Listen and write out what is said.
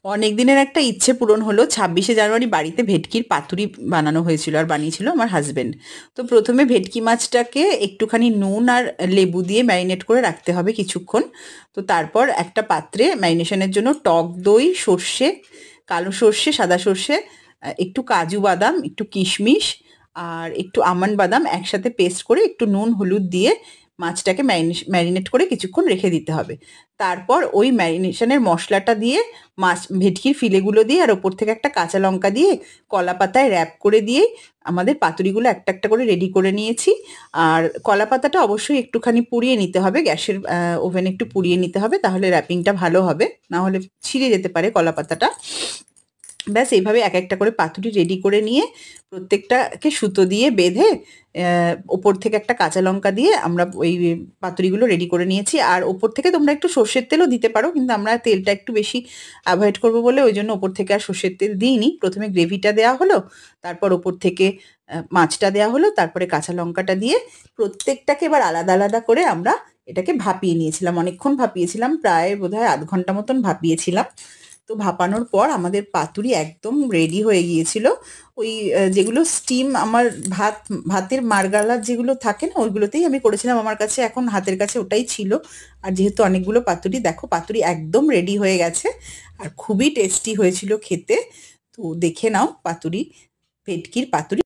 অনেক দিনের একটা ইচ্ছে পূরণ হলো। 26শে জানুয়ারি বাড়িতে ভেটকির পাতুরি বানানো হয়েছিল আর বানিয়েছিল আমার হাজবেন্ড। তো প্রথমে ভেটকি মাছটাকে একটুখানি নুন আর লেবু দিয়ে ম্যারিনেট করে রাখতে হবে কিছুক্ষণ। তো তারপর একটা পাত্রে ম্যারিনেশনের জন্য টক দই, সর্ষে, কালো সর্ষে, সাদা সর্ষে, একটু কাজু বাদাম, একটু কিশমিশ আর একটু আমন্ড বাদাম একসাথে পেস্ট করে একটু নুন হলুদ দিয়ে মাছটাকে ম্যারিনেট করে কিছুক্ষণ রেখে দিতে হবে। তারপর ওই ম্যারিনেশনের মশলাটা দিয়ে মাছ ভেটকির ফিলেগুলো দিয়ে আর ওপর থেকে একটা কাঁচা লঙ্কা দিয়ে কলা পাতায় র্যাপ করে দিয়েই আমাদের পাতুরিগুলো একটা একটা করে রেডি করে নিয়েছি। আর কলা পাতাটা অবশ্যই একটুখানি পুড়িয়ে নিতে হবে, গ্যাসের ওভেনে একটু পুড়িয়ে নিতে হবে, তাহলে র্যাপিংটা ভালো হবে, না হলে ছিঁড়ে যেতে পারে কলা পাতাটা। ব্যাস এইভাবে এক একটা করে পাতুরি রেডি করে নিয়ে প্রত্যেকটাকে সুতো দিয়ে বেঁধে ওপর থেকে একটা কাঁচা লঙ্কা দিয়ে আমরা ওই পাতুরিগুলো রেডি করে নিয়েছি। আর ওপর থেকে তোমরা একটু সর্ষের তেলও দিতে পারো, কিন্তু আমরা তেলটা একটু বেশি অ্যাভয়েড করবো বলে ওই জন্য ওপর থেকে আর সর্ষের তেল দিইনি। প্রথমে গ্রেভিটা দেওয়া হলো, তারপর ওপর থেকে মাছটা দেওয়া হলো, তারপরে কাঁচা লঙ্কাটা দিয়ে প্রত্যেকটাকে এবার আলাদা আলাদা করে আমরা এটাকে ভাপিয়ে নিয়েছিলাম। অনেকক্ষণ ভাপিয়েছিলাম, প্রায় বোধহয় আধ ঘন্টা মতন ভাপিয়েছিলাম। তো ভাপানোর পর আমাদের পাতুরি একদম রেডি হয়ে গিয়েছিল। ওই যেগুলো স্টিম আমার ভাতের মারগালার যেগুলো থাকে না, ওইগুলোতেই আমি করেছিলাম, আমার কাছে এখন হাতের কাছে ওটাই ছিল। আর যেহেতু অনেকগুলো পাতুরি, দেখো পাতুরি একদম রেডি হয়ে গেছে আর খুবই টেস্টি হয়েছিল খেতে। তো দেখে নাও পাতুরি, ভেটকির পাতুরি।